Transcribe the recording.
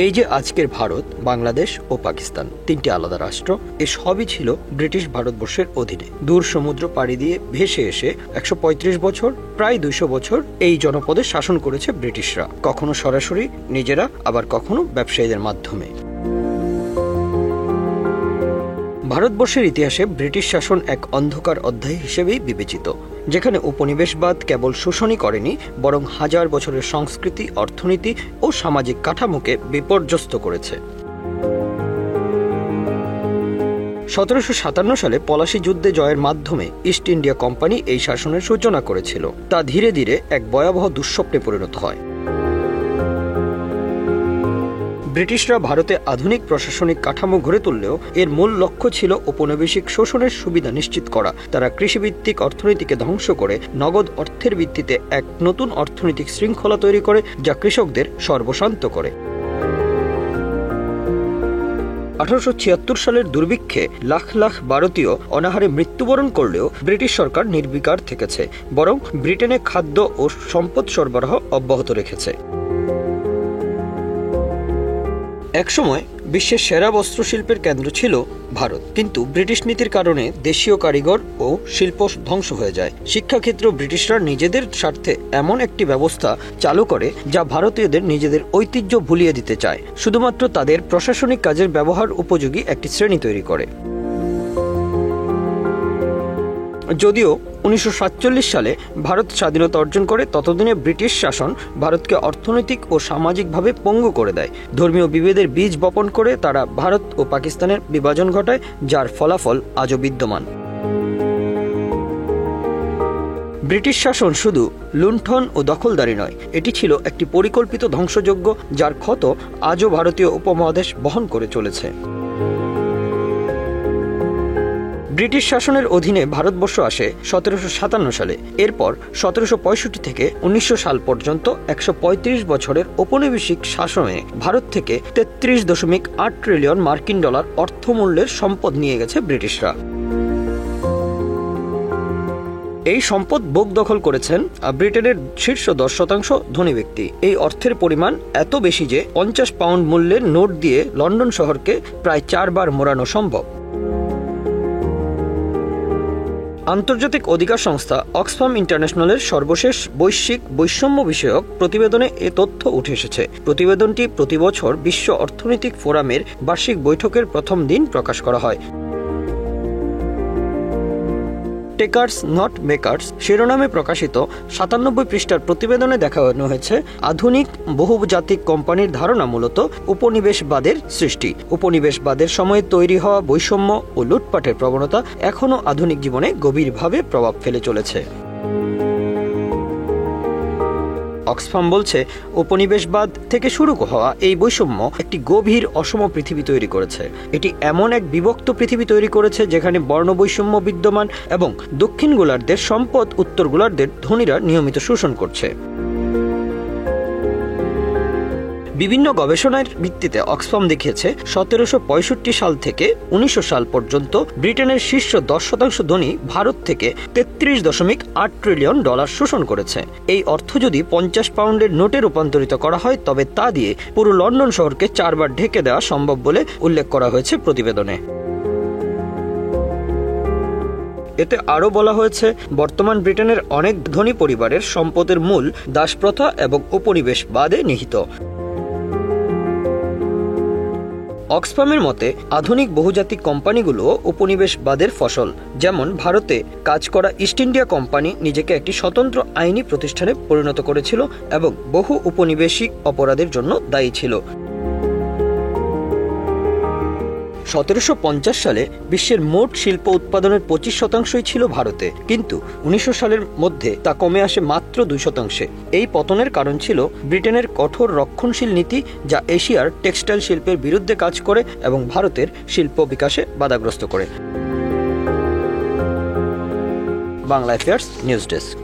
এই যে আজকের ভারত, বাংলাদেশ ও পাকিস্তান, তিনটি আলাদা রাষ্ট্র, এ সবই ছিল ব্রিটিশ ভারতবর্ষের অধীনে। দূর সমুদ্র পাড়ি দিয়ে ভেসে এসে ১৩৫ বছর, প্রায় ২০০ বছর এই জনপদে শাসন করেছে ব্রিটিশরা, কখনো সরাসরি নিজেরা, আবার কখনো ব্যবসায়ীদের মাধ্যমে। ভারতবর্ষের ইতিহাসে ব্রিটিশ শাসন এক অন্ধকার অধ্যায় হিসেবেই বিবেচিত, যেখানে উপনিবেশবাদ কেবল শোষণই করেনি, বরং হাজার বছরের সংস্কৃতি, অর্থনীতি ও সামাজিক কাঠামোকে বিপর্যস্ত করেছে। ১৭৫৭ সালে পলাশী যুদ্ধে জয়ের মাধ্যমে ইস্ট ইন্ডিয়া কোম্পানি এই শাসনের সূচনা করেছিল। তা ধীরে ধীরে এক ভয়াবহ দুঃস্বপ্নে পরিণত হয়। ব্রিটিশরা ভারতে আধুনিক প্রশাসনিক কাঠামো গড়ে তুললেও এর মূল লক্ষ্য ছিল ঔপনিবেশিক শোষণের সুবিধা নিশ্চিত করা। তারা কৃষিভিত্তিক অর্থনীতিকে ধ্বংস করে নগদ অর্থের ভিত্তিতে এক নতুন অর্থনৈতিক শৃঙ্খলা তৈরি করে, যা কৃষকদের সর্বশান্ত করে। ১৮৭৬ সালের দুর্ভিক্ষে লাখ লাখ ভারতীয় অনাহারে মৃত্যুবরণ করলেও ব্রিটিশ সরকার নির্বিকার থেকেছে, বরং ব্রিটেনে খাদ্য ও সম্পদ সরবরাহ অব্যাহত রেখেছে। একসময় বিশ্বের সেরা বস্ত্রশিল্পের কেন্দ্র ছিল ভারত, কিন্তু ব্রিটিশ নীতির কারণে দেশীয় কারিগর ও শিল্প ধ্বংস হয়ে যায়। শিক্ষাক্ষেত্রে ব্রিটিশরা নিজেদের স্বার্থে এমন একটি ব্যবস্থা চালু করে যা ভারতীয়দের নিজেদের ঐতিহ্য ভুলিয়ে দিতে চায়, শুধুমাত্র তাদের প্রশাসনিক কাজের ব্যবহার উপযোগী একটি শ্রেণী তৈরি করে। যদিও ১৯৪৭ সালে ভারত স্বাধীনতা অর্জন করে, ততদিনে ব্রিটিশ শাসন ভারতকে অর্থনৈতিক ও সামাজিকভাবে পঙ্গু করে দেয়। ধর্মীয় বিভেদের বীজ বপন করে তারা ভারত ও পাকিস্তানের বিভাজন ঘটায়, যার ফলাফল আজও বিদ্যমান। ব্রিটিশ শাসন শুধু লুণ্ঠন ও দখলদারি নয়, এটি ছিল একটি পরিকল্পিত ধ্বংসযজ্ঞ, যার ক্ষত আজও ভারতীয় উপমহাদেশ বহন করে চলেছে। ব্রিটিশ শাসনের অধীনে ভারতবর্ষ আসে ১৭৫৭ সালে। এরপর ১৭৬৫ থেকে ১৯০০ সাল পর্যন্ত ১৩৫ বছরের ঔপনিবেশিক শাসনে ভারত থেকে ৩৩.৮ ট্রিলিয়ন মার্কিন ডলার অর্থমূল্যের সম্পদ নিয়ে গেছে ব্রিটিশরা। এই সম্পদ বোক দখল করেছেন ব্রিটেনের শীর্ষ ১০% ধনী ব্যক্তি। এই অর্থের পরিমাণ এত বেশি যে ৫০ পাউন্ড মূল্যের নোট দিয়ে লন্ডন শহরকে প্রায় ৪ বার মোড়ানো সম্ভব। আন্তর্জাতিক অধিকার সংস্থা অক্সফাম ইন্টারন্যাশনালের সর্বশেষ বৈশ্বিক বৈষম্য বিষয়ক প্রতিবেদনে এ তথ্য উঠে এসেছে। প্রতিবেদনটি প্রতি বছর বিশ্ব অর্থনৈতিক ফোরামের বার্ষিক বৈঠকের প্রথম দিন প্রকাশ করা হয়। টেকার্স নট মেকার্স শিরোনামে প্রকাশিত ৯৭ পৃষ্ঠার প্রতিবেদনে দেখানো হয়েছে আধুনিক বহুজাতিক কোম্পানির ধারণা মূলত উপনিবেশবাদের সৃষ্টি। উপনিবেশবাদের সময়ে তৈরি হওয়া বৈষম্য ও লুটপাটের প্রবণতা এখনও আধুনিক জীবনে গভীরভাবে প্রভাব ফেলে চলেছে। অক্সফাম বলছে, উপনিবেশবাদ থেকে শুরু হওয়া এই বৈষম্য একটি গভীর অসম পৃথিবী তৈরি করেছে। এটি এমন এক বিভক্ত পৃথিবী তৈরি করেছে যেখানে বর্ণ বৈষম্য বিদ্যমান এবং দক্ষিণ গোলার্ধের সম্পদ উত্তর গোলার্ধের ধনীরা নিয়মিত শোষণ করছে। বিভিন্ন গবেষণার ভিত্তিতে অক্সফাম দেখিয়েছে ১৭৬৫ সাল থেকে ১৯০০ সাল পর্যন্ত ব্রিটেনের শীর্ষ ১০% ধনী ভারত থেকে ৩৩.৮ ট্রিলিয়ন ডলার শোষণ করেছে। এই অর্থ যদি ৫০ পাউন্ডের নোটে রূপান্তরিত করা হয়, তবে তা দিয়ে পুরো লন্ডন শহরকে ৪ বার ঢেকে দেওয়া সম্ভব বলে উল্লেখ করা হয়েছে প্রতিবেদনে। এতে আরও বলা হয়েছে, বর্তমান ব্রিটেনের অনেক ধনী পরিবারের সম্পদের মূল দাসপ্রথা এবং উপনিবেশবাদে নিহিত। অক্সফামের মতে, আধুনিক বহুজাতিক কোম্পানিগুলো উপনিবেশবাদের ফসল। যেমন ভারতে কাজ করা ইস্ট ইন্ডিয়া কোম্পানি নিজেকে একটি স্বতন্ত্র আইনি প্রতিষ্ঠানে পরিণত করেছিল এবং বহু উপনিবেশিক অপরাধের জন্য দায়ী ছিল। ১৭৫০ সালে বিশ্বের মোট শিল্প উৎপাদনের ২৫% ছিল ভারতে, কিন্তু ১৯০০ সালের মধ্যে তা কমে আসে মাত্র ২%। এই পতনের কারণ ছিল ব্রিটেনের কঠোর রক্ষণশীল নীতি, যা এশিয়ার টেক্সটাইল শিল্পের বিরুদ্ধে কাজ করে এবং ভারতের শিল্প বিকাশে বাধাগ্রস্ত করে। Bangla affairs news desk.